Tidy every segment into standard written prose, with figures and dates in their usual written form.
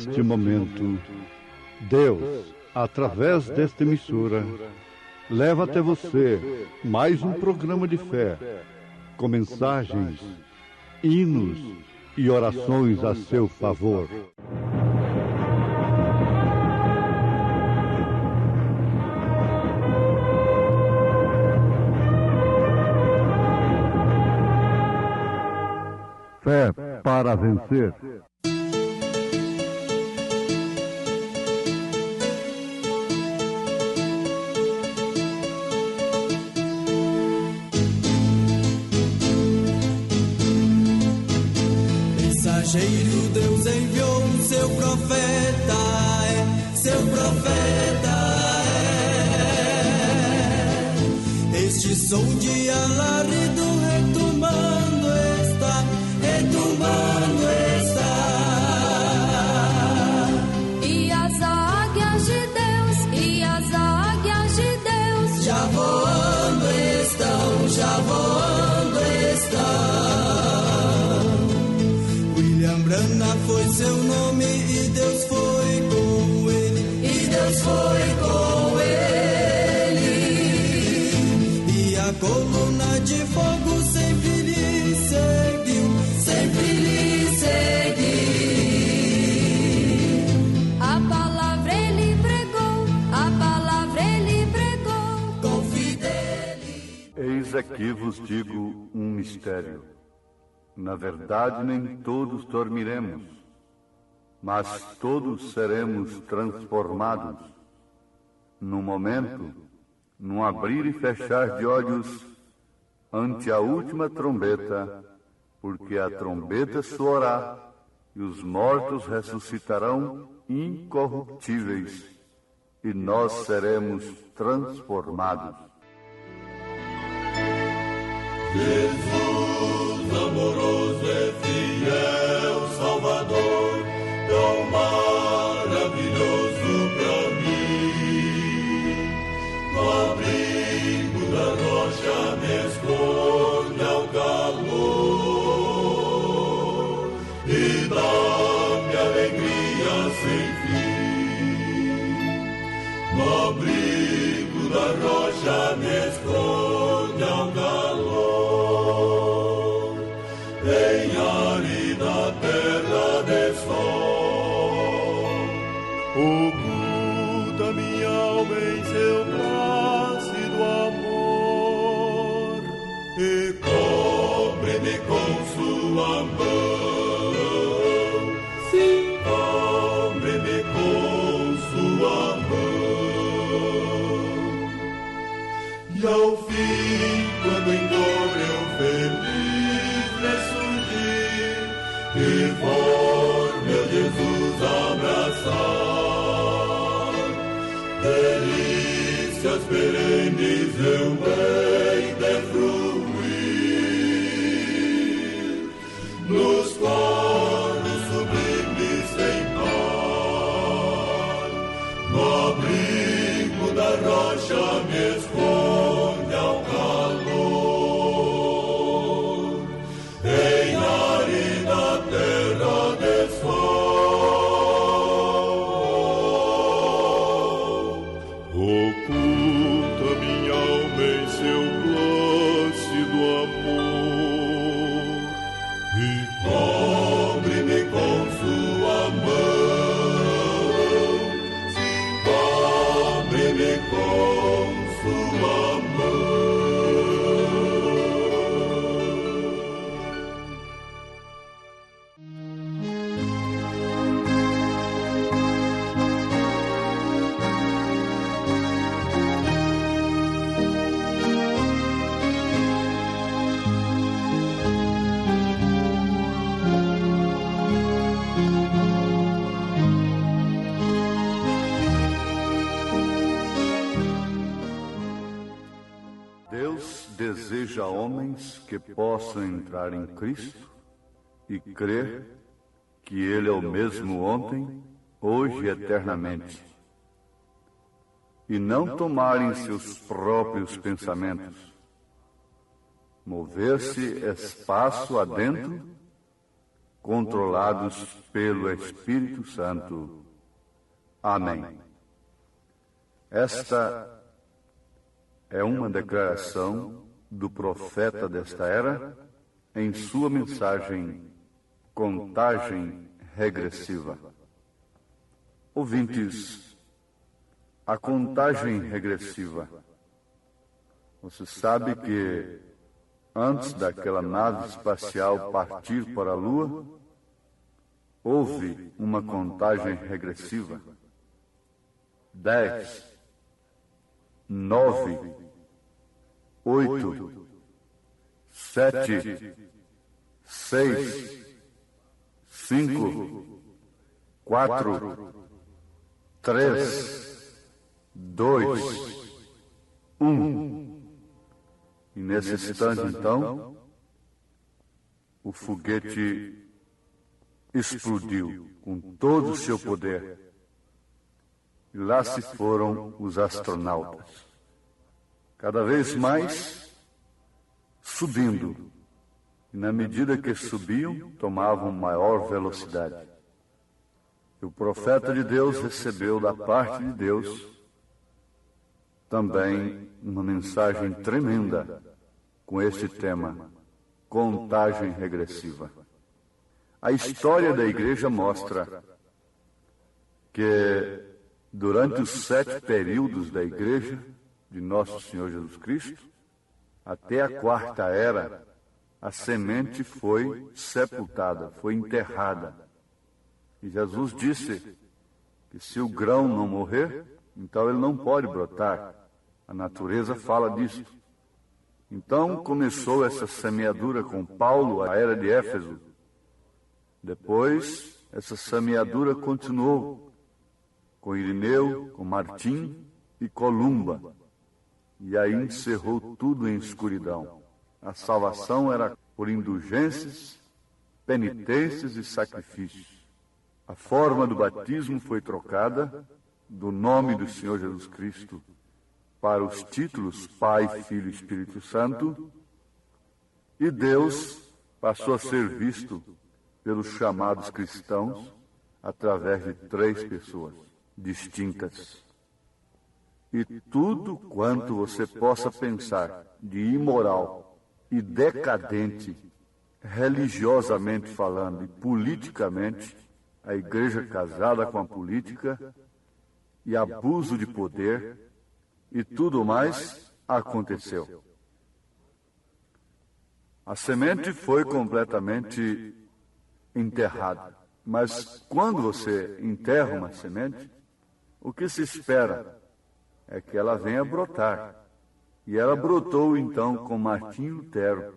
neste momento, Deus, através desta emissora, leva até você mais um programa de fé, com mensagens, hinos e orações a seu favor. Fé para vencer. Mensageiro, Deus enviou seu profeta, seu profeta Este som de alarido retumbando está, E as águias de Deus, já voando estão. William Branham foi seu nome e Deus foi com ele, E a coluna de fogo sempre lhe seguiu. a palavra ele pregou, Com fidelidade. Eis aqui vos digo um mistério. Na verdade, nem todos dormiremos, mas todos seremos transformados. Num momento, num abrir e fechar de olhos, ante a última trombeta, porque a trombeta soará e os mortos ressuscitarão incorruptíveis, e nós seremos transformados. Jesus, amoroso e fiel Salvador, tão maravilhoso pra mim. No abrigo da rocha me esconde ao calor e dá-me alegria sem fim. No abrigo da rocha me esconde ao calor. Em árida terra de sol, oculta minha alma em seu plácido amor e cobre-me com sua mão, sim, cobre-me com sua mão. E ao fim, quando em dor eu feliz me surgir e for meu Jesus abraçar, delícias perenes eu hei de fruir nos corpos sublimes sem par. No abrigo da rocha me esconde ao calor, em árida terra de sol. Oculta minha alma em seu plácido amor e cobre-me com sua mão, sim, cobre-me com sua mão. Deus deseja homens que possam entrar em Cristo e crer que Ele é o mesmo ontem, hoje e eternamente, e não tomarem seus próprios pensamentos, mover-se espaço adentro controlados pelo Espírito Santo. Amém. Esta é uma declaração do profeta desta era em sua mensagem Contagem Regressiva. Ouvintes, a contagem regressiva. Você sabe que antes daquela nave espacial partir para a Lua, houve uma contagem regressiva. 10, 9, 8, 7, 6, 5, 4, 3, 2, 1. E nesse instante, então, o foguete explodiu com todo o seu poder. E lá se foram os astronautas, cada vez mais subindo. E na medida que subiam, tomavam maior velocidade. E o profeta de Deus recebeu da parte de Deus também uma mensagem tremenda com este tema, contagem regressiva. A história da igreja mostra que durante os 7 períodos da igreja de Nosso Senhor Jesus Cristo, até a 4ª era, a semente foi sepultada, foi enterrada. E Jesus disse que se o grão não morrer, então ele não pode brotar. A natureza fala disso. Então começou essa semeadura com Paulo, a era de Éfeso. Depois, essa semeadura continuou com Irineu, com Martim e Columba. E aí encerrou tudo em escuridão. A salvação era por indulgências, penitências e sacrifícios. A forma do batismo foi trocada do nome do Senhor Jesus Cristo para os títulos Pai, Filho e Espírito Santo, e Deus passou a ser visto pelos chamados cristãos através de 3 pessoas distintas. E tudo quanto você possa pensar de imoral e decadente, religiosamente falando e politicamente, a igreja casada com a política e abuso de poder e tudo mais aconteceu. A semente foi completamente enterrada. Mas quando você enterra uma semente, o que se espera é que ela venha brotar. E ela brotou então com Martim Lutero.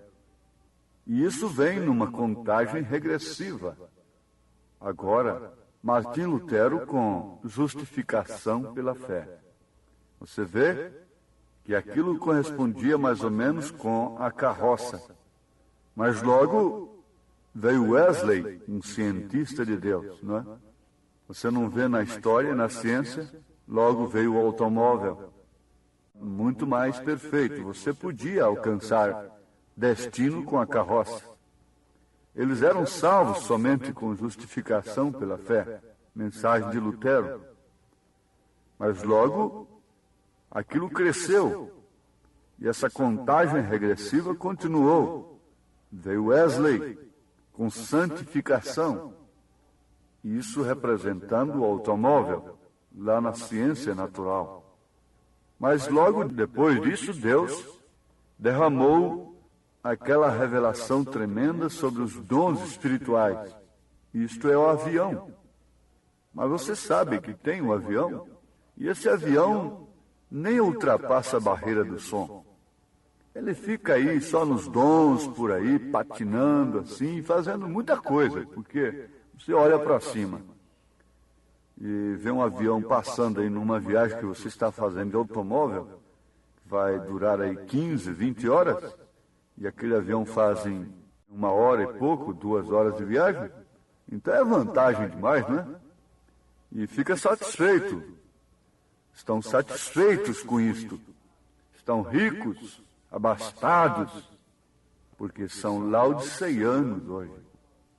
E isso vem numa contagem regressiva. Agora, Martim Lutero com justificação pela fé. Você vê que aquilo correspondia mais ou menos com a carroça. Mas logo veio Wesley, um cientista de Deus, não é? Você não vê na história, na ciência, logo veio o automóvel. Muito mais perfeito. Você podia alcançar destino com a carroça. Eles eram salvos somente com justificação pela fé, mensagem de Lutero. Mas logo, aquilo cresceu. E essa contagem regressiva continuou. Veio Wesley com santificação. Isso representando o automóvel, lá na ciência natural. Mas logo depois disso, Deus derramou aquela revelação tremenda sobre os dons espirituais. Isto é o avião. Mas você sabe que tem um avião, e esse avião nem ultrapassa a barreira do som. Ele fica aí só nos dons, por aí, patinando assim, fazendo muita coisa, porque você olha para cima e vê um avião passando aí numa viagem que você está fazendo de automóvel, vai durar aí 15, 20 horas, e aquele avião faz em 1 hora e pouco, 2 horas de viagem, então é vantagem demais, né? E fica satisfeito. Estão satisfeitos com isto. Estão ricos, abastados, porque são laodiceanos hoje.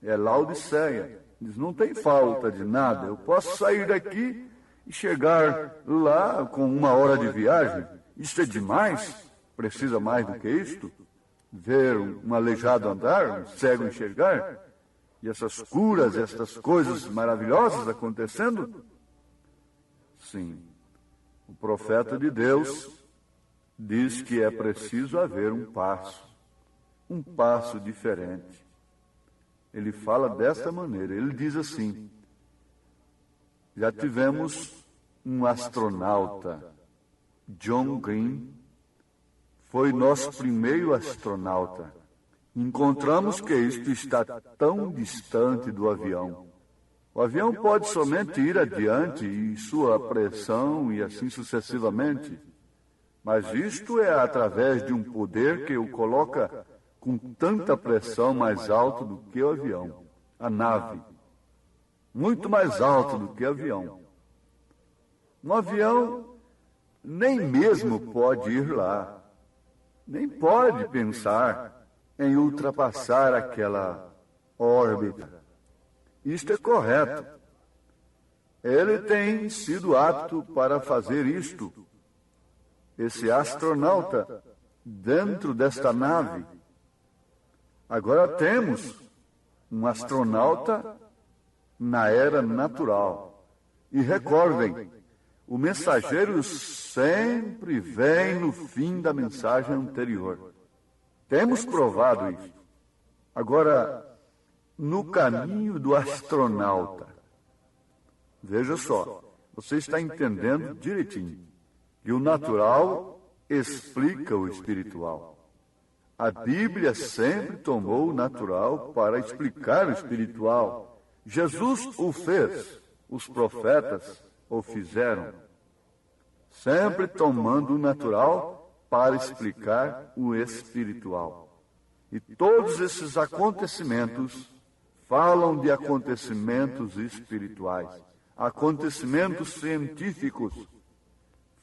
é Laodiceia. Diz, não tem falta de nada, eu posso sair daqui e chegar lá com 1 hora de viagem. Isso é demais? Precisa mais do que isto? Ver um aleijado andar, um cego enxergar? E essas curas, essas coisas maravilhosas acontecendo? Sim, o profeta de Deus diz que é preciso haver um passo diferente. Ele fala desta maneira, ele diz assim, já tivemos um astronauta, John Glenn, foi nosso primeiro astronauta. Encontramos que isto está tão distante do avião. O avião pode somente ir adiante e sua pressão e assim sucessivamente. Mas isto é através de um poder que o coloca com tanta pressão mais alto do que o avião, a nave. Muito mais alto do que o avião. Um avião nem mesmo pode ir lá. Nem pode pensar em ultrapassar aquela órbita. Isto é correto. Ele tem sido apto para fazer isto. Esse astronauta dentro desta nave. Agora temos um astronauta na era natural. E recordem, o mensageiro sempre vem no fim da mensagem anterior. Temos provado isso. Agora, no caminho do astronauta, veja só, você está entendendo direitinho que o natural explica o espiritual. A Bíblia sempre tomou o natural para explicar o espiritual. Jesus o fez, os profetas o fizeram, sempre tomando o natural para explicar o espiritual. E todos esses acontecimentos falam de acontecimentos espirituais, acontecimentos científicos,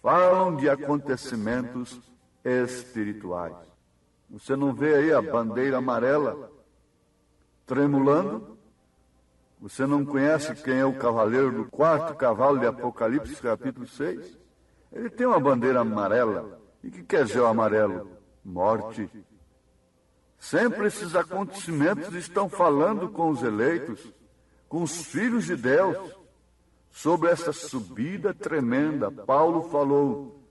falam de acontecimentos espirituais. Você não vê aí a bandeira amarela tremulando? Você não conhece quem é o cavaleiro do 4º cavalo de Apocalipse, capítulo 6? Ele tem uma bandeira amarela. E o que quer dizer o amarelo? Morte. Sempre esses acontecimentos estão falando com os eleitos, com os filhos de Deus, sobre essa subida tremenda. Paulo falou,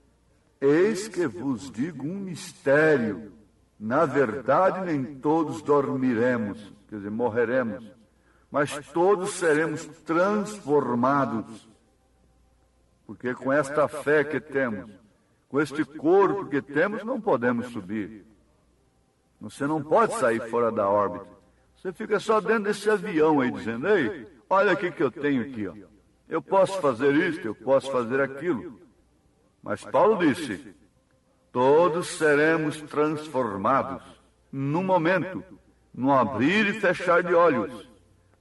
eis que vos digo um mistério. Na verdade, nem todos dormiremos, quer dizer, morreremos, mas todos seremos transformados. Porque com esta fé que temos, com este corpo que temos, não podemos subir. Você não pode sair fora da órbita. Você fica só dentro desse avião aí, dizendo, ei, olha aqui que eu tenho aqui, ó. Eu posso fazer isto, eu posso fazer aquilo. Mas Paulo disse, todos seremos transformados, num momento, no abrir e fechar de olhos,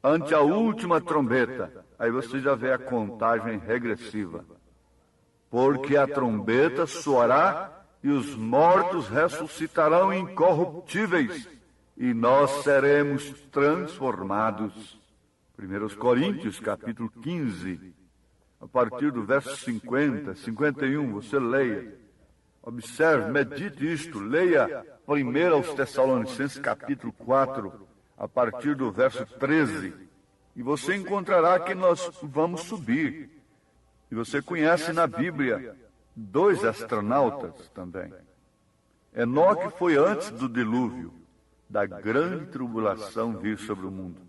ante a última trombeta. Aí você já vê a contagem regressiva. Porque a trombeta soará e os mortos ressuscitarão incorruptíveis e nós seremos transformados. 1 Coríntios, capítulo 15, a partir do verso 50, 51, você leia. Observe, medite isto, leia 1 aos Tessalonicenses, capítulo 4, a partir do verso 13, e você encontrará que nós vamos subir. E você conhece na Bíblia 2 astronautas também. Enoque foi antes do dilúvio, da grande tribulação vir sobre o mundo.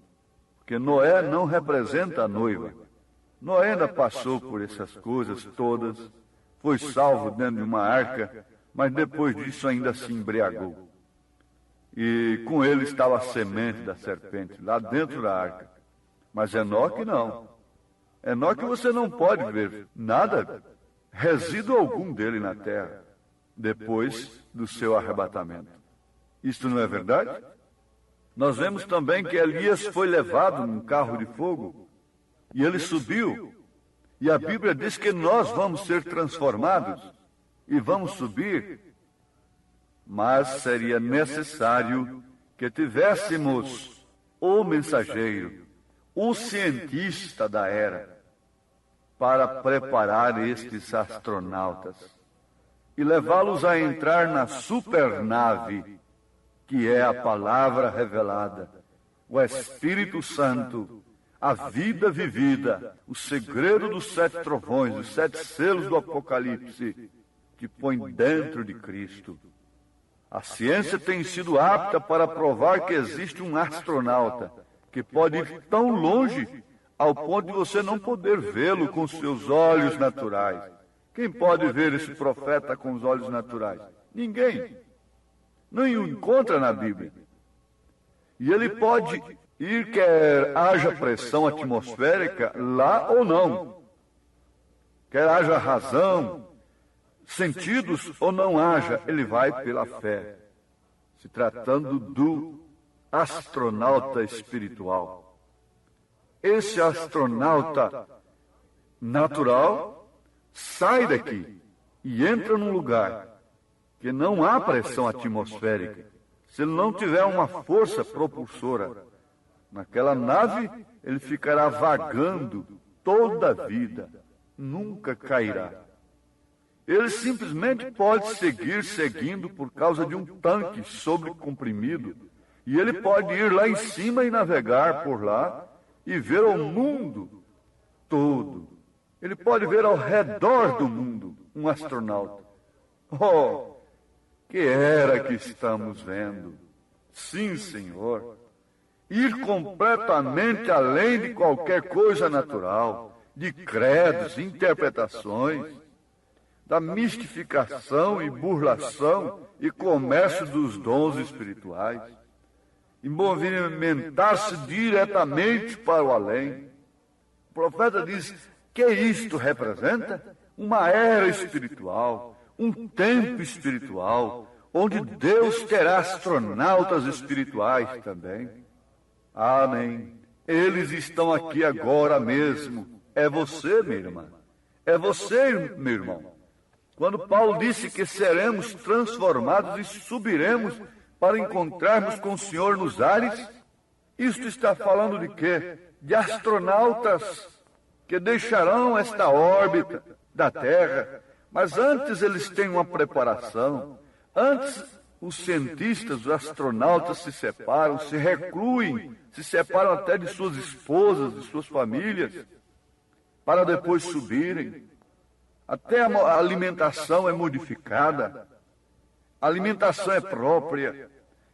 Porque Noé não representa a noiva. Noé ainda passou por essas coisas todas, foi salvo dentro de uma arca, mas depois disso ainda se embriagou. E com ele estava a semente da serpente, lá dentro da arca. Mas Enoque não. Enoque você não pode ver nada, resíduo algum dele na terra, depois do seu arrebatamento. Isto não é verdade? Nós vemos também que Elias foi levado num carro de fogo, e ele subiu, e a Bíblia diz que nós vamos ser transformados, e vamos subir, mas seria necessário que tivéssemos o mensageiro, o cientista da era, para preparar estes astronautas e levá-los a entrar na supernave, que é a palavra revelada, o Espírito Santo, a vida vivida, o segredo dos 7 trovões, os 7 selos do Apocalipse, que põe dentro de Cristo. A ciência tem sido apta para provar que existe um astronauta que pode ir tão longe ao ponto de você não poder vê-lo com seus olhos naturais. Quem pode ver esse profeta com os olhos naturais? Ninguém. Não o encontra na Bíblia. E ele pode ir, quer haja pressão atmosférica lá ou não. Quer haja razão, sentidos ou não haja, ele vai pela fé. Se tratando do astronauta espiritual. Esse astronauta natural sai daqui e entra num lugar que não há pressão atmosférica. Se ele não tiver uma força propulsora naquela nave, ele ficará vagando toda a vida, nunca cairá. Ele simplesmente pode seguir seguindo por causa de um tanque sobrecomprimido, e ele pode ir lá em cima e navegar por lá e ver o mundo todo. Ele pode ver ao redor do mundo um astronauta. Oh, que era que estamos vendo? Sim, Senhor. Ir completamente além de qualquer coisa natural, de credos, interpretações, da mistificação e burlação e comércio dos dons espirituais, e movimentar-se diretamente para o além. O profeta diz que isto representa uma era espiritual, um tempo espiritual, onde Deus terá astronautas espirituais também. Amém. Eles estão aqui agora mesmo. É você, minha irmã. É você, meu irmão. Quando Paulo disse que seremos transformados e subiremos para encontrarmos com o Senhor nos ares, isto está falando de quê? De astronautas que deixarão esta órbita da Terra, mas antes eles têm uma preparação. Antes os cientistas, os astronautas se separam, se recluem, se separam até de suas esposas, de suas famílias, para depois subirem. Até a alimentação é modificada. A alimentação é própria.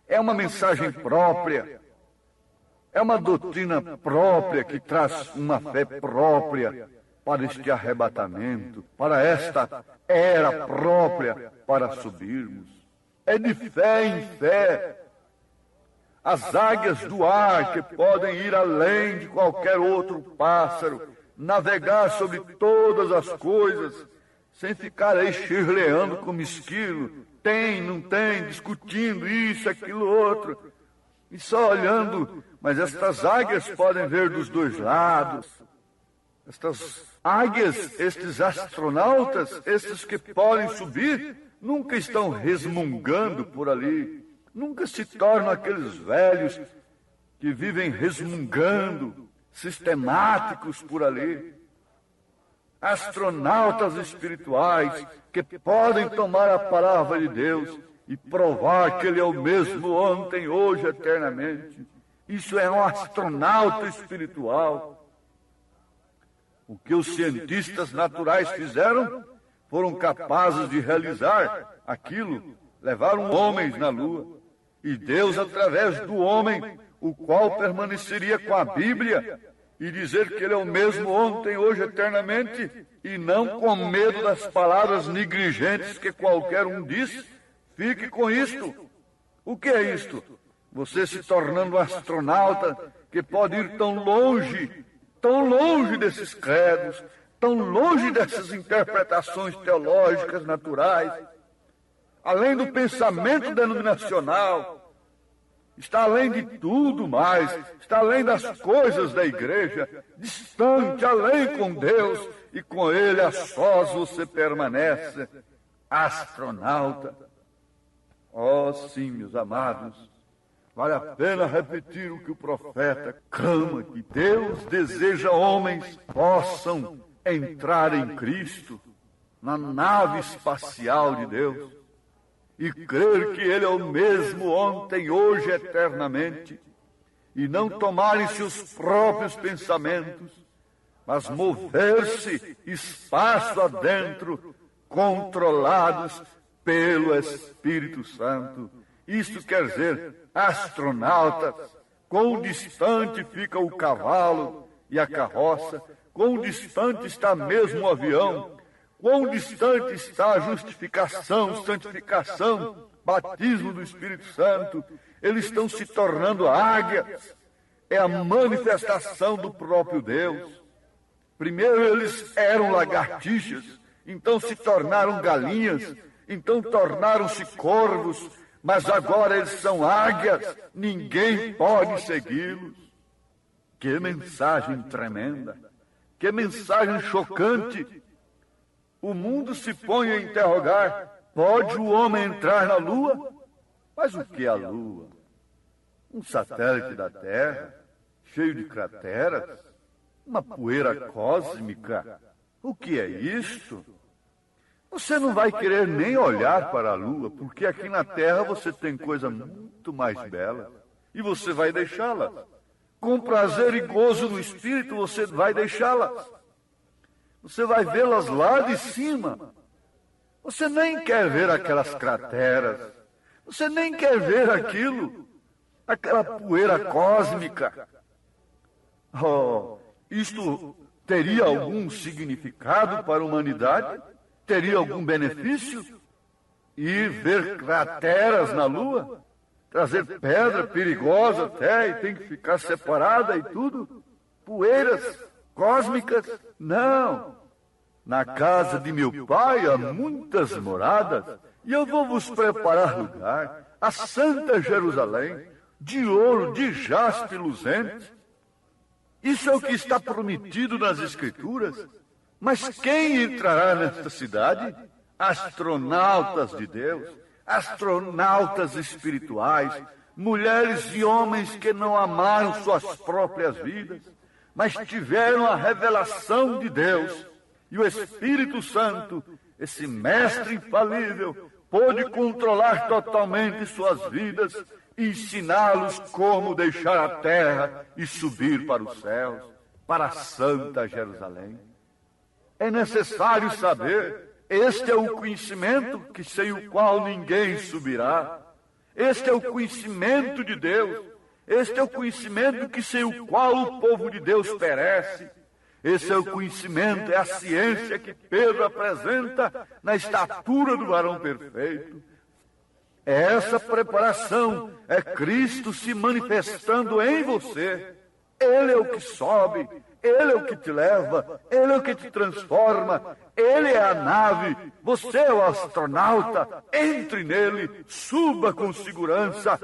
É uma mensagem própria. É uma doutrina própria que traz uma fé própria para este arrebatamento, para esta era própria para subirmos. É de fé em fé. As águias do ar que podem ir além de qualquer outro pássaro, navegar sobre todas as coisas, sem ficar aí chirleando como esquilo, tem, não tem, discutindo isso, aquilo, outro, e só olhando. Mas estas águias podem ver dos dois lados. Estas águias, estes astronautas, estes que podem subir, nunca estão resmungando por ali, nunca se tornam aqueles velhos que vivem resmungando, sistemáticos por ali. Astronautas espirituais que podem tomar a palavra de Deus e provar que Ele é o mesmo ontem, hoje, eternamente. Isso é um astronauta espiritual. O que os cientistas naturais fizeram, foram capazes de realizar aquilo, levaram homens na Lua. E Deus, através do homem, o qual permaneceria com a Bíblia, e dizer que Ele é o mesmo ontem, hoje, eternamente, e não com medo das palavras negligentes que qualquer um diz. Fique com isto. O que é isto? Você se tornando um astronauta que pode ir tão longe desses credos, tão longe dessas interpretações teológicas naturais, além do pensamento denominacional, está além de tudo mais, está além das coisas da igreja, distante, além com Deus, e com Ele a sós você permanece, astronauta. Oh, sim, meus amados, Vale a pena repetir o que o profeta clama, que Deus deseja homens possam entrar em Cristo, na nave espacial de Deus, e crer que Ele é o mesmo ontem, hoje, eternamente, e não tomarem seus próprios pensamentos, mas mover-se espaço adentro, controlados pelo Espírito Santo. Isto quer dizer, astronautas, quão distante fica o cavalo e a carroça, quão distante está mesmo o avião, quão distante está a justificação, santificação, batismo do Espírito Santo. Eles estão se tornando águias. É a manifestação do próprio Deus. Primeiro eles eram lagartixas, então se tornaram galinhas, então tornaram-se corvos, mas agora eles são águias, ninguém pode segui-los. Que mensagem tremenda, que mensagem chocante. O mundo se põe a interrogar, pode o homem entrar na Lua? Mas o que é a Lua? Um satélite da Terra, cheio de crateras, uma poeira cósmica. O que é isto? Você não vai querer nem olhar para a Lua, porque aqui na Terra você tem coisa muito mais bela, e você vai deixá-la. Com prazer e gozo no Espírito, você vai deixá-las. Você vai vê-las lá de cima. Você nem quer ver aquelas crateras. Você nem quer ver aquilo, aquela poeira cósmica. Oh, isto teria algum significado para a humanidade? Teria algum benefício? Ir ver crateras na Lua? Trazer pedra perigosa até e tem que ficar separada e tudo? Poeiras cósmicas? Não. Na casa de meu pai há muitas moradas e eu vou vos preparar lugar, a Santa Jerusalém, de ouro, de jaspe luzente. Isso é o que está prometido nas Escrituras. Mas quem entrará nesta cidade? Astronautas de Deus, astronautas espirituais, mulheres e homens que não amaram suas próprias vidas, mas tiveram a revelação de Deus. E o Espírito Santo, esse mestre infalível, pôde controlar totalmente suas vidas e ensiná-los como deixar a terra e subir para os céus, para a Santa Jerusalém. É necessário saber, este é o conhecimento que sem o qual ninguém subirá. Este é o conhecimento de Deus. Este é o conhecimento que sem o qual o povo de Deus perece. Esse é o conhecimento, é a ciência que Pedro apresenta na estatura do varão perfeito. É essa preparação, é Cristo se manifestando em você. Ele é o que sobe, Ele é o que te leva, Ele é o que te transforma, Ele é a nave, você é o astronauta. Entre nele, suba com segurança,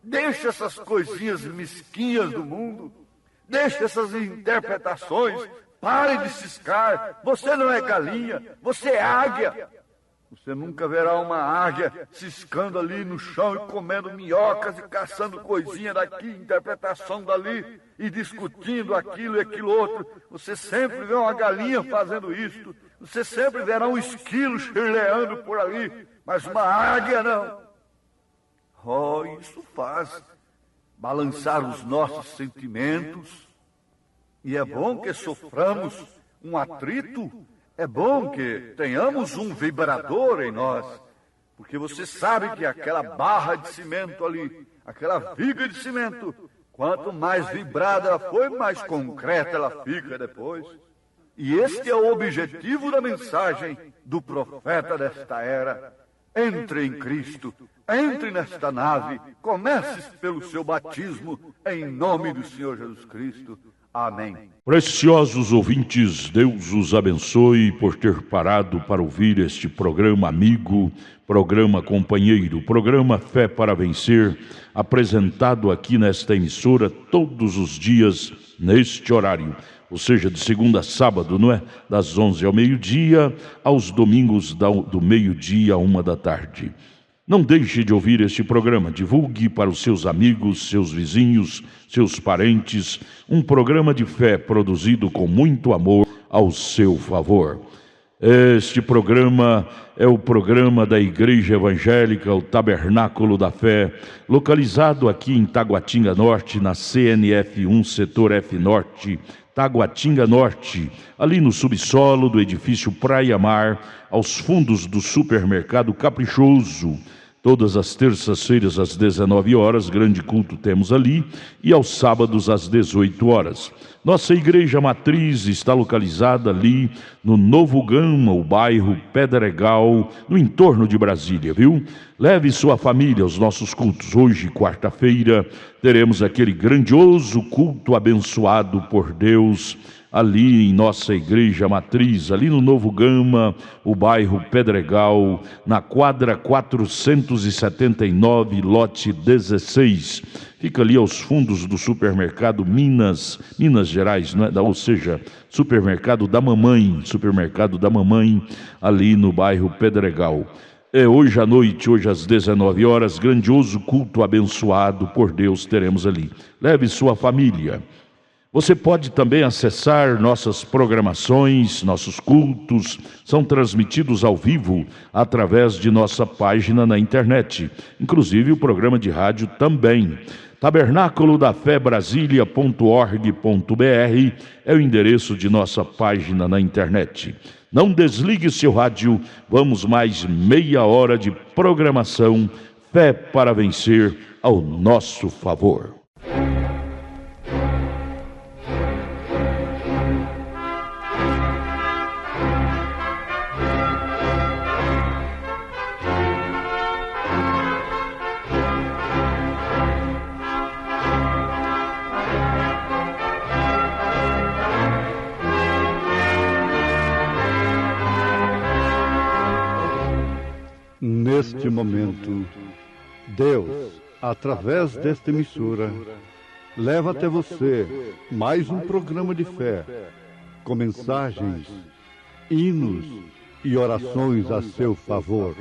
deixa essas coisinhas mesquinhas do mundo, deixa essas interpretações, pare de ciscar. Você não é galinha, você é águia. Você nunca verá uma águia ciscando ali no chão e comendo minhocas e caçando coisinha daqui, interpretação dali, e discutindo aquilo e aquilo outro. Você sempre vê uma galinha fazendo isto. Você sempre verá um esquilo chirleando por ali, mas uma águia não. Oh, isso faz balançar os nossos sentimentos. E é bom que soframos um atrito. É bom que tenhamos um vibrador em nós, porque você sabe que aquela barra de cimento ali, aquela viga de cimento, quanto mais vibrada ela foi, mais concreta ela fica depois. E este é o objetivo da mensagem do profeta desta era. Entre em Cristo, entre nesta nave, comece pelo seu batismo, em nome do Senhor Jesus Cristo. Amém. Preciosos ouvintes, Deus os abençoe por ter parado para ouvir este programa amigo, programa companheiro, programa Fé para Vencer, apresentado aqui nesta emissora todos os dias neste horário, ou seja, de segunda a sábado, não é? Das 11 ao meio-dia, aos domingos do meio-dia à 1 da tarde. Não deixe de ouvir este programa. Divulgue para os seus amigos, seus vizinhos, seus parentes. Um programa de fé produzido com muito amor ao seu favor. Este programa é o programa da Igreja Evangélica, o Tabernáculo da Fé, localizado aqui em Taguatinga Norte, na CNF 1, Setor F Norte, Taguatinga Norte, ali no subsolo do edifício Praia Mar, aos fundos do supermercado Caprichoso. Todas as terças-feiras às 19 horas, grande culto temos ali, e aos sábados às 18 horas. Nossa igreja matriz está localizada ali no Novo Gama, o bairro Pedregal, no entorno de Brasília, viu? Leve sua família aos nossos cultos. Hoje, quarta-feira, teremos aquele grandioso culto abençoado por Deus, ali em nossa igreja matriz, ali no Novo Gama, o bairro Pedregal, na quadra 479, lote 16. Fica ali aos fundos do supermercado Minas Gerais, né? Ou seja, supermercado da mamãe, ali no bairro Pedregal. Hoje à noite, hoje às 19 horas, grandioso culto abençoado por Deus teremos ali. Leve sua família. Você pode também acessar nossas programações, nossos cultos, são transmitidos ao vivo através de nossa página na internet, inclusive o programa de rádio também. Tabernáculo da Fé Brasília.org.br é o endereço de nossa página na internet. Não desligue seu rádio, vamos mais meia hora de programação, Fé para Vencer ao nosso favor. Neste momento, Deus, através desta emissora, leva até você mais um programa de fé, com mensagens, hinos e orações a seu favor.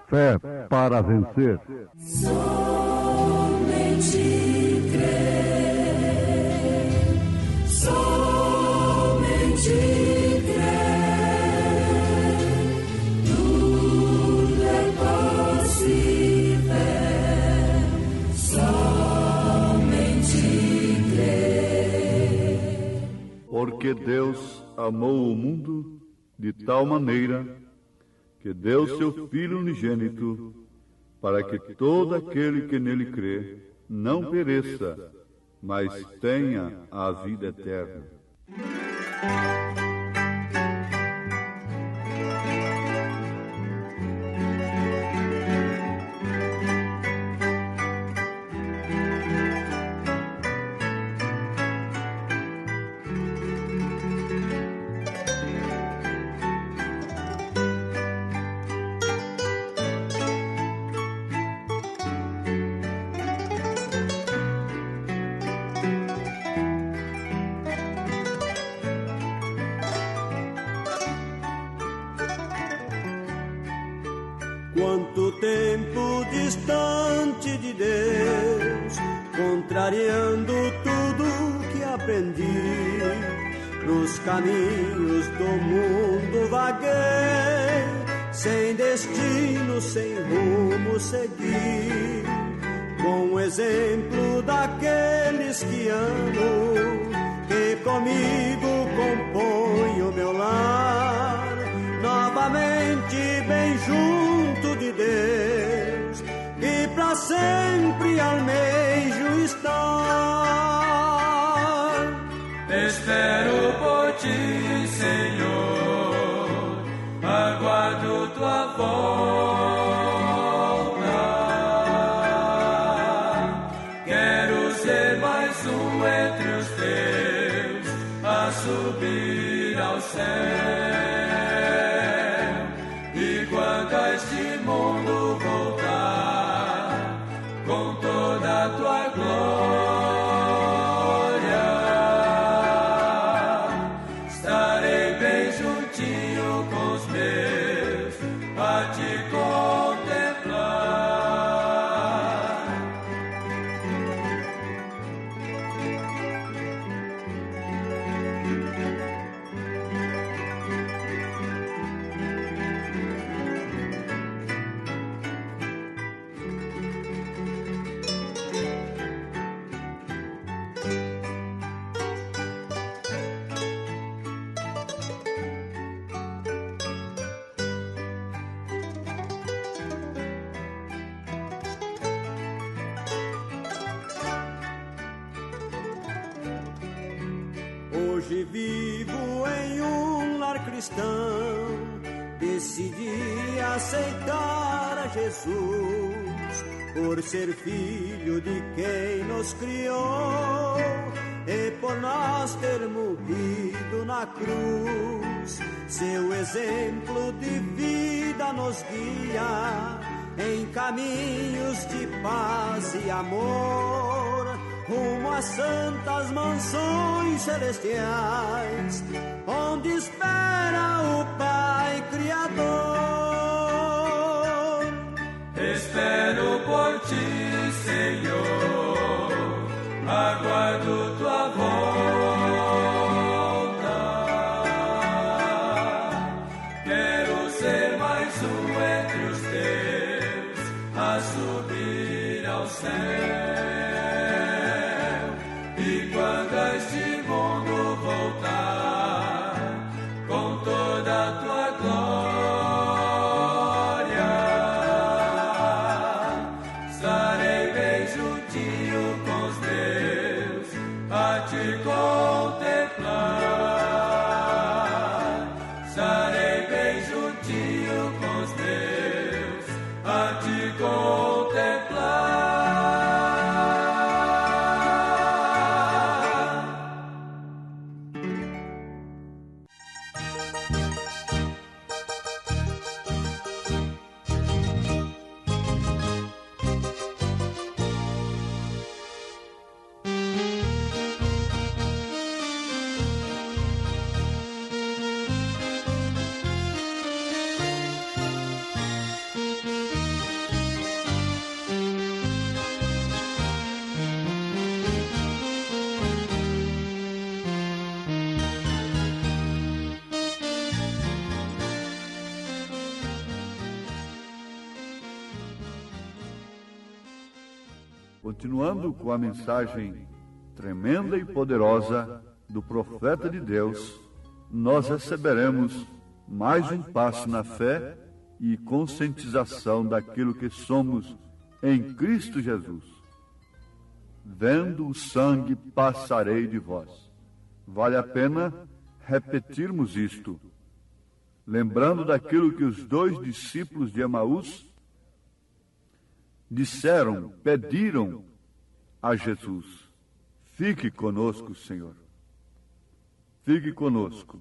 Fé para vencer. Porque Deus amou o mundo de tal maneira que deu seu Filho unigênito, para que todo aquele que nele crê não pereça, mas tenha a vida eterna. Quanto tempo distante de Deus, contrariando tudo que aprendi, nos caminhos do mundo vaguei, sem destino, sem rumo seguir, com o exemplo daqueles que amo, que comigo compõem o meu lar, novamente bem junto de Deus, e pra sempre almejo estar. Espero por ti, Senhor, aguardo tua volta. Quero ser mais um entre os teus, a subir ao céu. E quando a este mundo voltar, com toda toda a tua glória. Estarei bem juntinho com os meus a te contemplar. Hoje vivo em um lar cristão, decidi aceitar a Jesus, por ser filho de quem nos criou, e por nós ter morrido na cruz. Seu exemplo de vida nos guia em caminhos de paz e amor, rumo às santas mansões celestiais, onde espera o Pai Criador. Espero por ti, Senhor, aguardo tua volta. Quero ser mais um entre os teus, a subir ao céu. E quando a este mundo voltar, com toda a tua glória, estarei bem juntinho com os meus a te contemplar. Estarei bem juntinho com os meus a te contemplar. Continuando com a mensagem tremenda e poderosa do profeta de Deus, nós receberemos mais um passo na fé e conscientização daquilo que somos em Cristo Jesus. Vendo o sangue, passarei de vós. Vale a pena repetirmos isto, lembrando daquilo que os dois discípulos de Emaús disseram, pediram a Jesus: fique conosco, Senhor. Fique conosco.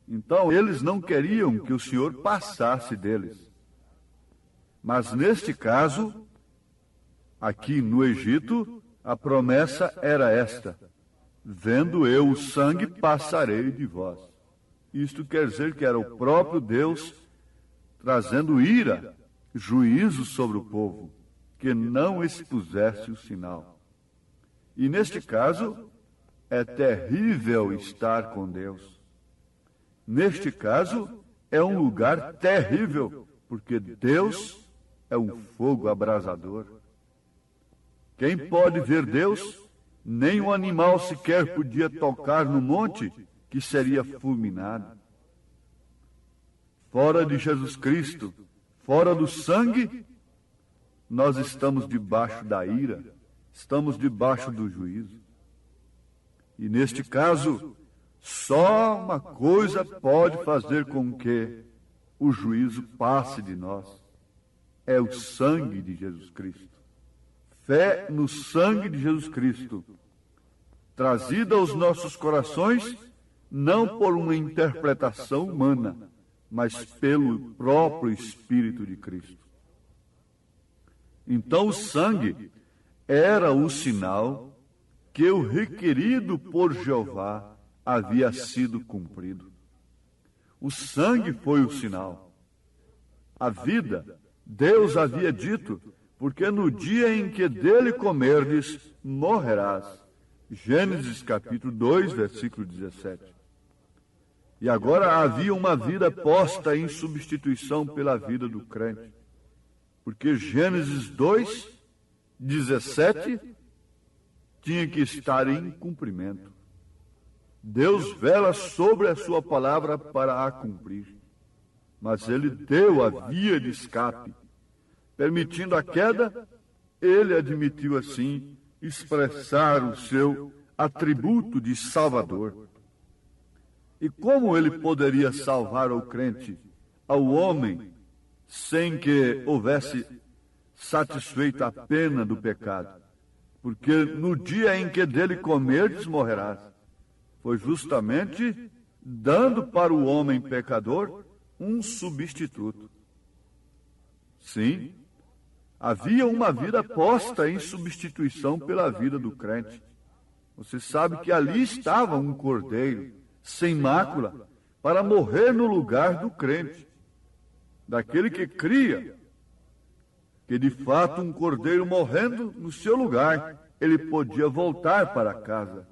Então, eles não queriam que o Senhor passasse deles. Mas neste caso, aqui no Egito, a promessa era esta: vendo eu o sangue, passarei de vós. Isto quer dizer que era o próprio Deus trazendo ira, juízo sobre o povo, que não expusesse o sinal. E neste caso, é terrível estar com Deus. Neste caso, é um lugar terrível, porque Deus é um fogo abrasador. Quem pode ver Deus? Nem um animal sequer podia tocar no monte, que seria fulminado. Fora de Jesus Cristo, fora do sangue, nós estamos debaixo da ira, estamos debaixo do juízo. E neste caso, só uma coisa pode fazer com que o juízo passe de nós: é o sangue de Jesus Cristo. Fé no sangue de Jesus Cristo, trazida aos nossos corações, não por uma interpretação humana, mas pelo próprio Espírito de Cristo. Então o sangue era o sinal que o requerido por Jeová havia sido cumprido. O sangue foi o sinal. A vida, Deus havia dito, porque no dia em que dele comerdes, morrerás. Gênesis capítulo 2, versículo 17. E agora havia uma vida posta em substituição pela vida do crente. Porque Gênesis 2, 17 tinha que estar em cumprimento. Deus vela sobre a sua palavra para a cumprir. Mas ele deu a via de escape. Permitindo a queda, ele admitiu assim expressar o seu atributo de Salvador. E como ele poderia salvar o crente, ao homem, sem que houvesse satisfeito a pena do pecado? Porque no dia em que dele comerdes, morrerás. Foi justamente dando para o homem pecador um substituto. Sim, havia uma vida posta em substituição pela vida do crente. Você sabe que ali estava um cordeiro, sem mácula, para morrer no lugar do crente, daquele que cria que de fato um cordeiro morrendo no seu lugar, ele podia voltar para casa,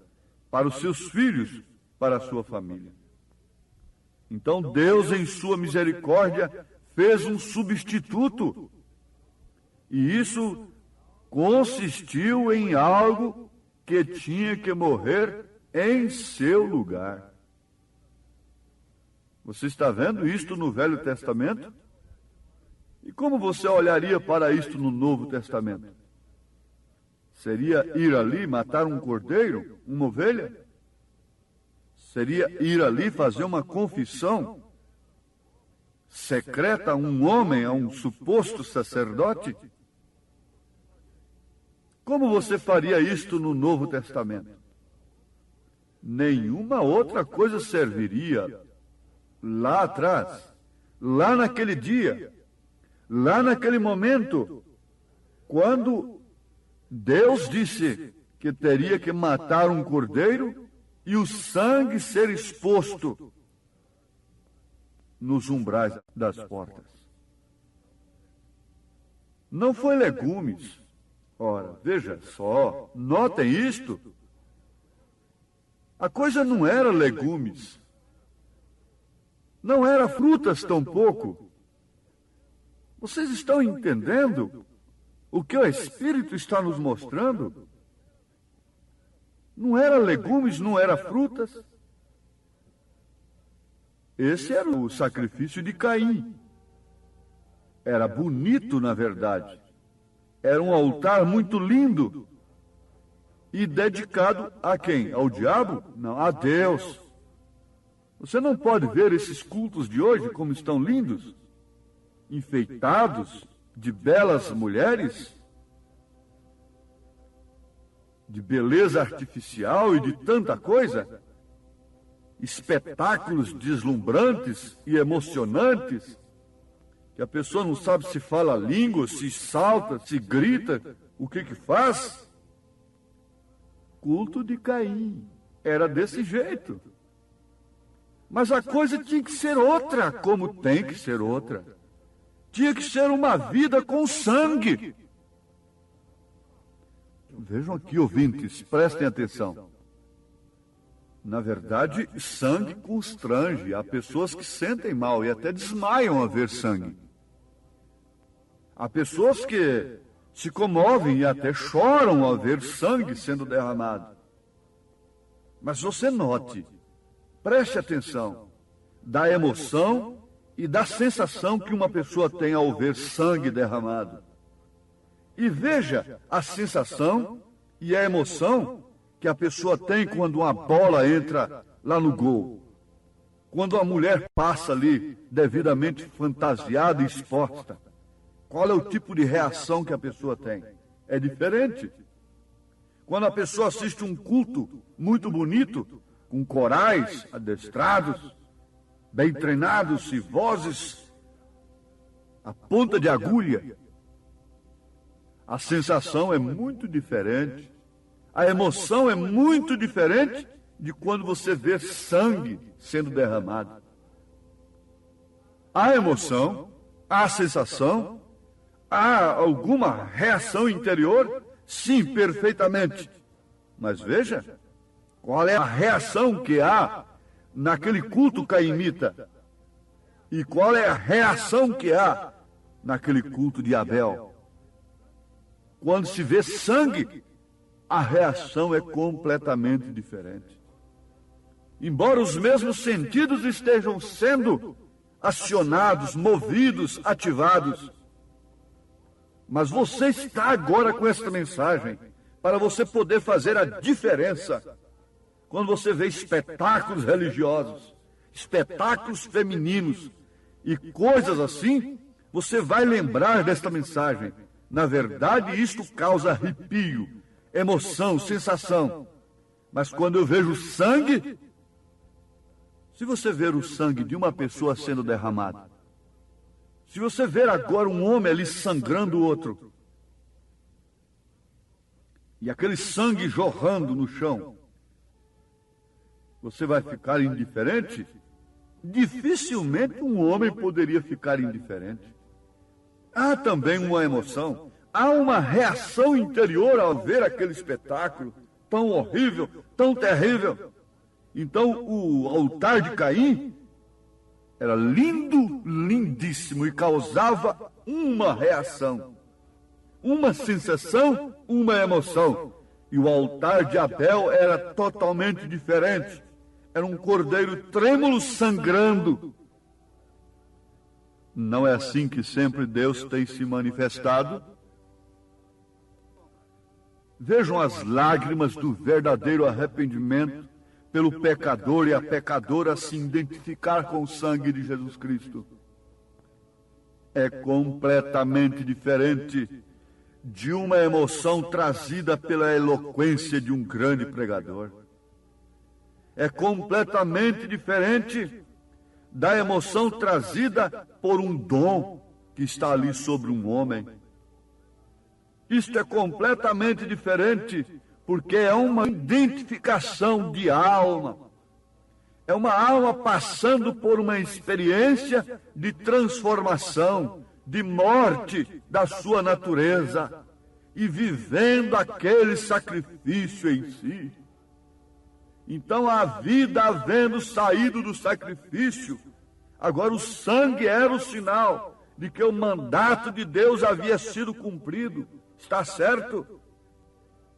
para os seus filhos, para a sua família. Então Deus, em sua misericórdia, fez um substituto. E isso consistiu em algo que tinha que morrer em seu lugar. Você está vendo isto no Velho Testamento? E como você olharia para isto no Novo Testamento? Seria ir ali matar um cordeiro, uma ovelha? Seria ir ali fazer uma confissão secreta a um homem, a um suposto sacerdote? Como você faria isto no Novo Testamento? Nenhuma outra coisa serviria lá atrás, lá naquele dia, lá naquele momento, quando Deus disse que teria que matar um cordeiro e o sangue ser exposto nos umbrais das portas. Não foi legumes. Ora, veja só, notem isto. A coisa não era legumes. Não era frutas tampouco. Vocês estão entendendo o que o Espírito está nos mostrando? Não era legumes, não era frutas. Esse era o sacrifício de Caim. Era bonito, na verdade. Era um altar muito lindo. E dedicado a quem? Ao diabo? Não, a Deus. Você não pode ver esses cultos de hoje como estão lindos, enfeitados de belas mulheres, de beleza artificial e de tanta coisa, espetáculos deslumbrantes e emocionantes, que a pessoa não sabe se fala língua, se salta, se grita, o que faz. Culto de Caim era desse jeito. Mas a coisa tinha que ser outra, como tem que ser outra. Tinha que ser uma vida com sangue. Vejam aqui, ouvintes, prestem atenção. Na verdade, sangue constrange. Há pessoas que sentem mal e até desmaiam a ver sangue. Há pessoas que se comovem e até choram ao ver sangue sendo derramado. Mas você note, preste atenção, da emoção e da sensação que uma pessoa tem ao ver sangue derramado. E veja a sensação e a emoção que a pessoa tem quando uma bola entra lá no gol. Quando a mulher passa ali devidamente fantasiada e exposta. Qual é o tipo de reação que a pessoa tem? É diferente. Quando a pessoa assiste um culto muito bonito, com corais adestrados, bem treinados e vozes a ponta de agulha, A sensação é muito diferente. A emoção é muito diferente de quando você vê sangue sendo derramado. Há emoção, há sensação, há alguma reação interior? Sim, perfeitamente. Mas veja, qual é a reação que há naquele culto cainita? E qual é a reação que há naquele culto de Abel? Quando se vê sangue, a reação é completamente diferente. Embora os mesmos sentidos estejam sendo acionados, movidos, ativados, mas você está agora com esta mensagem para você poder fazer a diferença. Quando você vê espetáculos religiosos, espetáculos femininos e coisas assim, você vai lembrar desta mensagem. Na verdade, isto causa arrepio, emoção, sensação. Mas quando eu vejo sangue, se você ver o sangue de uma pessoa sendo derramado, se você ver agora um homem ali sangrando o outro, e aquele sangue jorrando no chão, você vai ficar indiferente? Dificilmente um homem poderia ficar indiferente. Há também uma emoção, há uma reação interior ao ver aquele espetáculo tão horrível, tão terrível. Então, o altar de Caim era lindo, lindíssimo e causava uma reação, uma sensação, uma emoção. E o altar de Abel era totalmente diferente. Era um cordeiro trêmulo sangrando. Não é assim que sempre Deus tem se manifestado? Vejam as lágrimas do verdadeiro arrependimento pelo pecador e a pecadora se identificar com o sangue de Jesus Cristo. É completamente diferente de uma emoção trazida pela eloquência de um grande pregador. É completamente diferente da emoção trazida por um dom que está ali sobre um homem. Isto é completamente diferente, porque é uma identificação de alma. É uma alma passando por uma experiência de transformação, de morte da sua natureza e vivendo aquele sacrifício em si. Então a vida havendo saído do sacrifício, agora o sangue era o sinal de que o mandato de Deus havia sido cumprido. Está certo?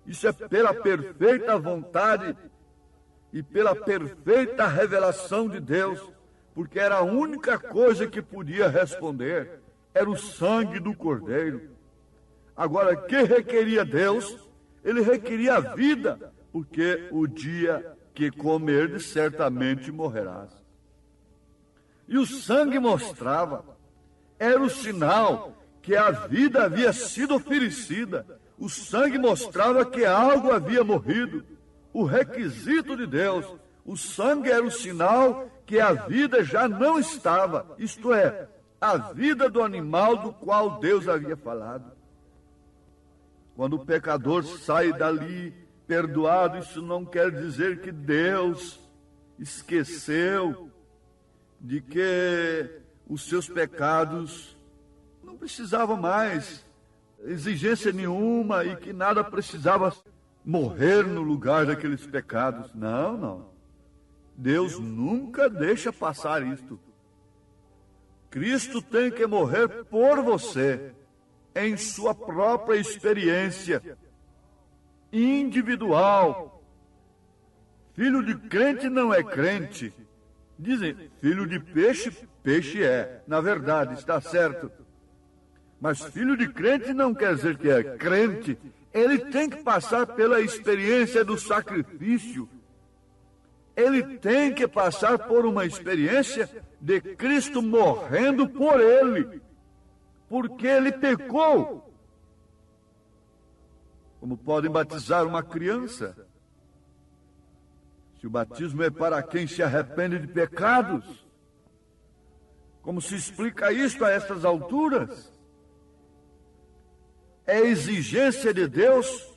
Isso é pela perfeita vontade e pela perfeita revelação de Deus, porque era a única coisa que podia responder, era o sangue do Cordeiro. Agora, o que requeria Deus? Ele requeria a vida, porque o dia que comerdes, certamente morrerás. E o sangue mostrava, era o sinal que a vida havia sido oferecida. O sangue mostrava que algo havia morrido. O requisito de Deus, o sangue era o sinal que a vida já não estava, isto é, a vida do animal do qual Deus havia falado. Quando o pecador sai dali perdoado, isso não quer dizer que Deus esqueceu de que os seus pecados não precisavam mais exigência nenhuma e que nada precisava morrer no lugar daqueles pecados. Não, não. Deus nunca deixa passar isto. Cristo tem que morrer por você, em sua própria experiência individual. Filho de crente não é crente. Dizem, filho de peixe, peixe é. Na verdade, está certo. Mas filho de crente não quer dizer que é crente. Ele tem que passar pela experiência do sacrifício. Ele tem que passar por uma experiência de Cristo morrendo por ele, porque ele pecou. Como podem batizar uma criança? Se o batismo é para quem se arrepende de pecados, como se explica isto a estas alturas? é exigência de Deus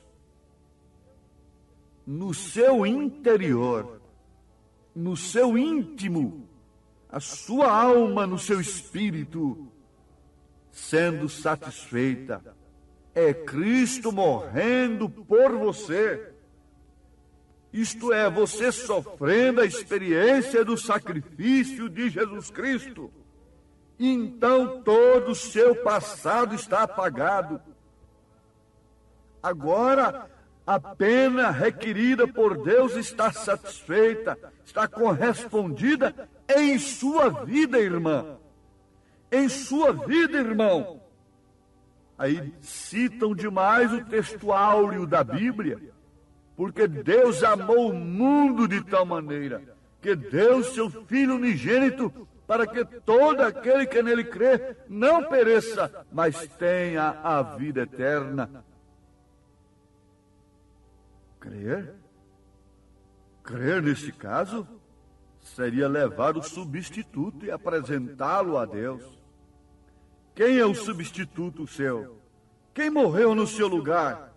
no seu interior, no seu íntimo, a sua alma, no seu espírito, sendo satisfeita. É Cristo morrendo por você. Isto é, você sofrendo a experiência do sacrifício de Jesus Cristo. Então todo o seu passado está apagado. Agora, a pena requerida por Deus está satisfeita, está correspondida em sua vida, irmã. Em sua vida, irmão. Aí citam demais o texto áureo da Bíblia, porque Deus amou o mundo de tal maneira que deu seu Filho unigênito para que todo aquele que nele crê não pereça, mas tenha a vida eterna. Crer nesse caso seria levar o substituto e apresentá-lo a Deus. Quem é o substituto seu? Quem morreu no seu lugar?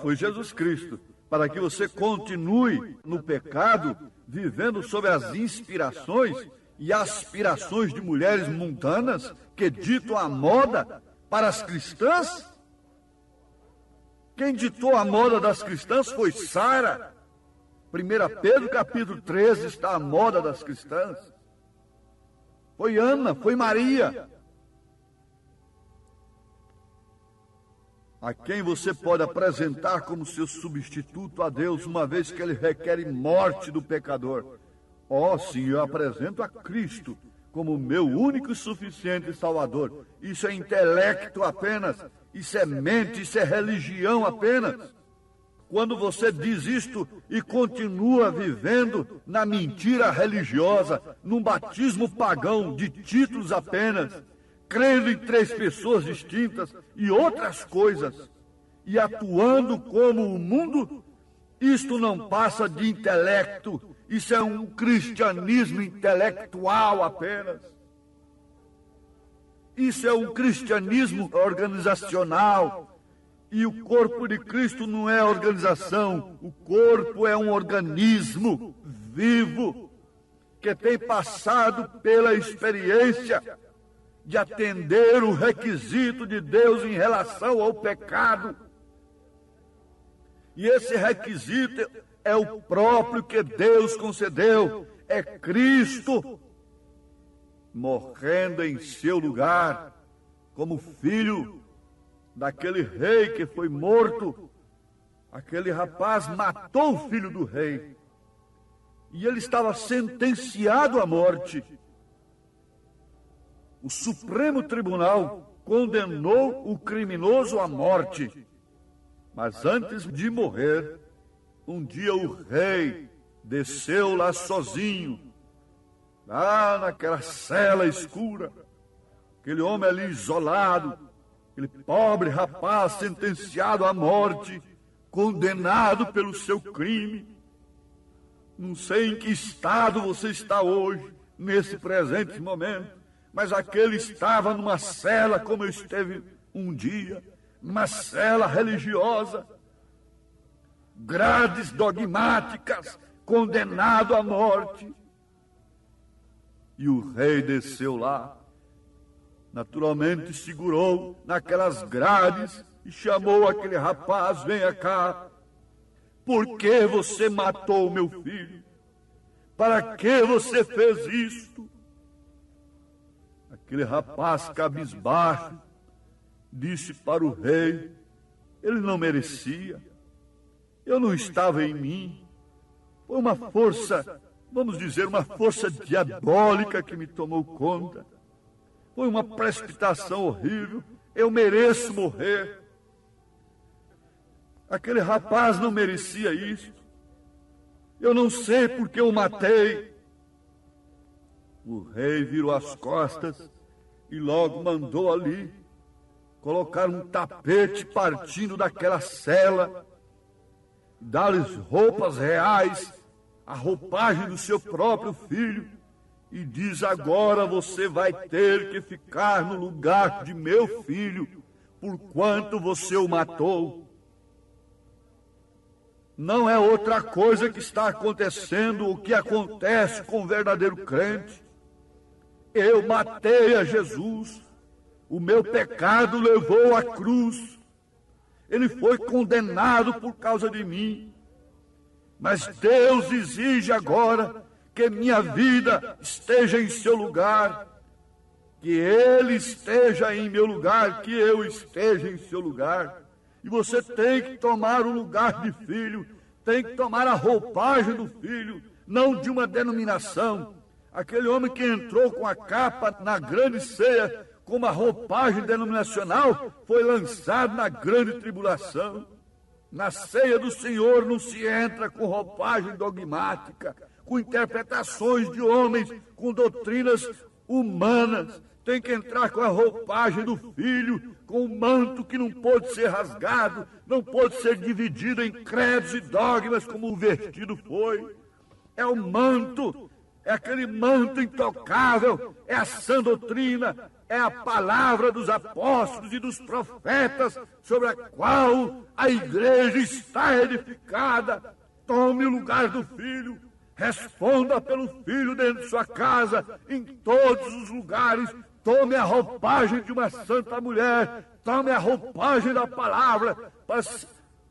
Foi Jesus Cristo, para que você continue no pecado, vivendo sob as inspirações e aspirações de mulheres mundanas que ditam a moda para as cristãs? Quem ditou a moda das cristãs foi Sara. 1 Pedro capítulo 13 está a moda das cristãs. Foi Ana, foi Maria. A quem você pode apresentar como seu substituto a Deus, uma vez que ele requer morte do pecador? Sim, eu apresento a Cristo como meu único e suficiente Salvador. Isso é intelecto apenas, isso é mente, isso é religião apenas. Quando você diz isto e continua vivendo na mentira religiosa, num batismo pagão de títulos apenas, crendo em 3 pessoas distintas e outras coisas, e atuando como o mundo, isto não passa de intelecto, isso é um cristianismo intelectual apenas. Isso é um cristianismo organizacional, e o corpo de Cristo não é organização, o corpo é um organismo vivo, que tem passado pela experiência de atender o requisito de Deus em relação ao pecado. E esse requisito é o próprio que Deus concedeu, é Cristo morrendo em seu lugar, como filho daquele rei que foi morto. Aquele rapaz matou o filho do rei, e ele estava sentenciado à morte. O Supremo Tribunal condenou o criminoso à morte. Mas antes de morrer, um dia o rei desceu lá sozinho, lá naquela cela escura, aquele homem ali isolado, aquele pobre rapaz sentenciado à morte, condenado pelo seu crime. Não sei em que estado você está hoje, nesse presente momento, mas aquele estava numa cela como eu esteve um dia, numa cela religiosa, grades dogmáticas, condenado à morte. E o rei desceu lá, naturalmente segurou naquelas grades e chamou aquele rapaz: venha cá, por que você matou meu filho? Para que você fez isto? Aquele rapaz cabisbaixo disse para o rei: ele não merecia, eu não estava em mim, foi uma força, vamos dizer, uma força diabólica que me tomou conta, foi uma precipitação horrível, eu mereço morrer. Aquele rapaz não merecia isso, eu não sei porque eu matei. O rei virou as costas e logo mandou ali colocar um tapete partindo daquela cela, dar-lhes roupas reais, a roupagem do seu próprio filho, e diz: agora você vai ter que ficar no lugar de meu filho, por quanto você o matou. Não é outra coisa que está acontecendo o que acontece com o verdadeiro crente. Eu matei a Jesus, o meu pecado levou à cruz, ele foi condenado por causa de mim, mas Deus exige agora que minha vida esteja em seu lugar, que ele esteja em meu lugar, que eu esteja em seu lugar. E você tem que tomar o lugar de filho, tem que tomar a roupagem do filho, não de uma denominação. Aquele homem que entrou com a capa na grande ceia, com uma roupagem denominacional, foi lançado na grande tribulação. Na ceia do Senhor não se entra com roupagem dogmática, com interpretações de homens, com doutrinas humanas. Tem que entrar com a roupagem do Filho, com o manto que não pode ser rasgado, não pode ser dividido em credos e dogmas como o vestido foi. É o manto, é aquele manto intocável, é a sã doutrina, é a palavra dos apóstolos e dos profetas sobre a qual a igreja está edificada. Tome o lugar do Filho, responda pelo Filho dentro de sua casa, em todos os lugares. Tome a roupagem de uma santa mulher, tome a roupagem da palavra, para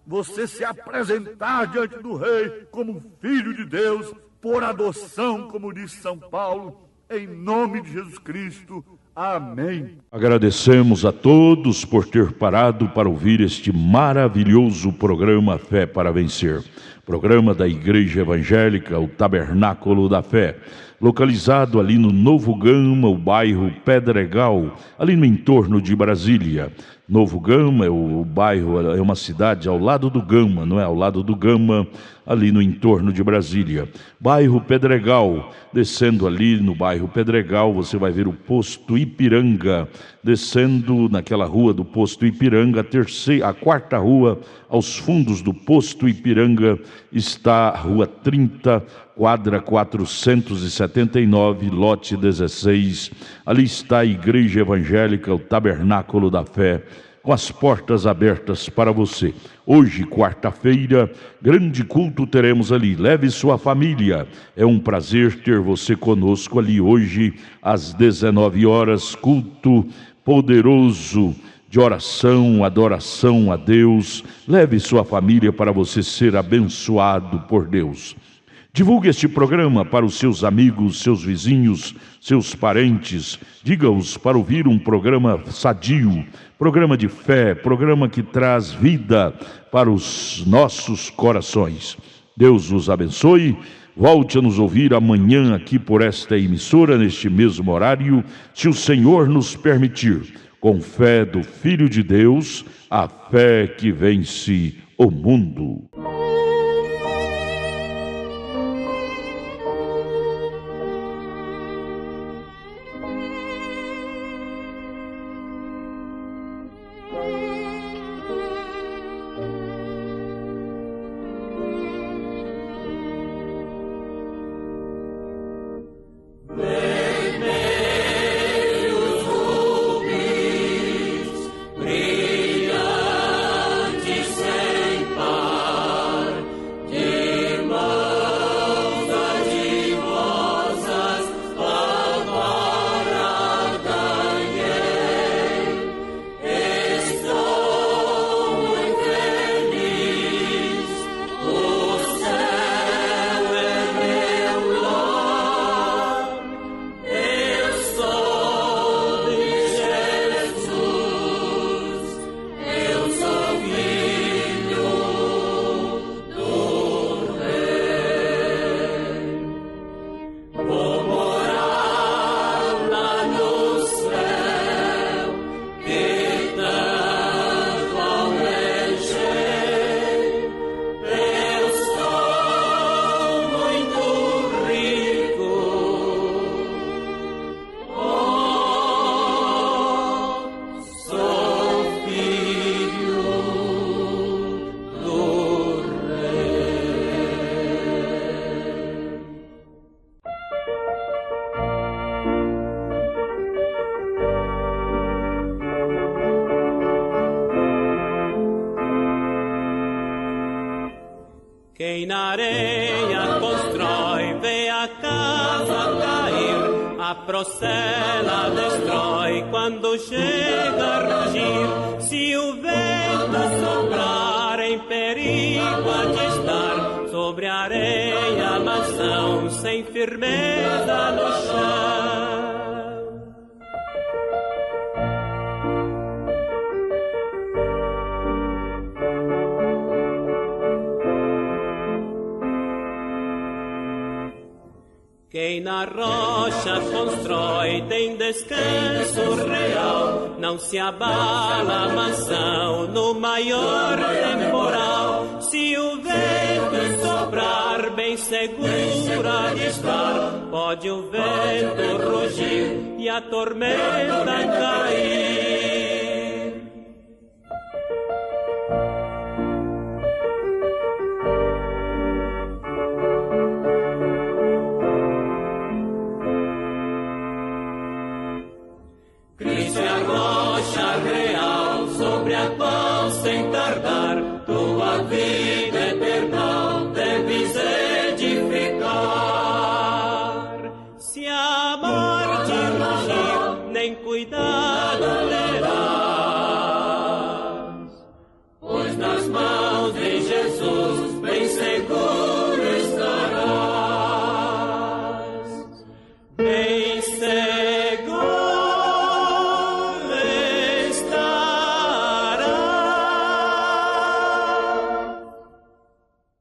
você se apresentar diante do Rei como um filho de Deus, por adoção, como diz São Paulo, em nome de Jesus Cristo. Amém. Agradecemos a todos por ter parado para ouvir este maravilhoso programa Fé para Vencer. Programa da Igreja Evangélica, o Tabernáculo da Fé, localizado ali no Novo Gama, o bairro Pedregal, ali no entorno de Brasília. Novo Gama, o bairro, é uma cidade ao lado do Gama, não é? Ao lado do Gama, ali no entorno de Brasília. Bairro Pedregal, descendo ali no bairro Pedregal, você vai ver o posto Ipiranga. Descendo naquela rua do posto Ipiranga, a quarta rua, aos fundos do posto Ipiranga, está a rua 30, quadra 479, lote 16. Ali está a Igreja Evangélica, o Tabernáculo da Fé, com as portas abertas para você. Hoje, quarta-feira, grande culto teremos ali. Leve sua família. É um prazer ter você conosco ali hoje, às 19 horas, culto poderoso de oração, adoração a Deus. Leve sua família para você ser abençoado por Deus. Divulgue este programa para os seus amigos, seus vizinhos, seus parentes. Diga-os para ouvir um programa sadio, programa de fé, programa que traz vida para os nossos corações. Deus os abençoe. Volte a nos ouvir amanhã aqui por esta emissora, neste mesmo horário, se o Senhor nos permitir. Com fé do Filho de Deus, a fé que vence o mundo. Brilhantes sem par. Quem na areia constrói, vê a casa cair, a procela destrói quando chega a rugir. Se o vento soprar, em perigo há de estar, sobre a areia mansão, sem firmeza no chão. Quem na rocha constrói tem descanso real, não se abala a mansão no maior temporal. Se o vento soprar, bem segura de estar, pode o vento rugir e a tormenta cair.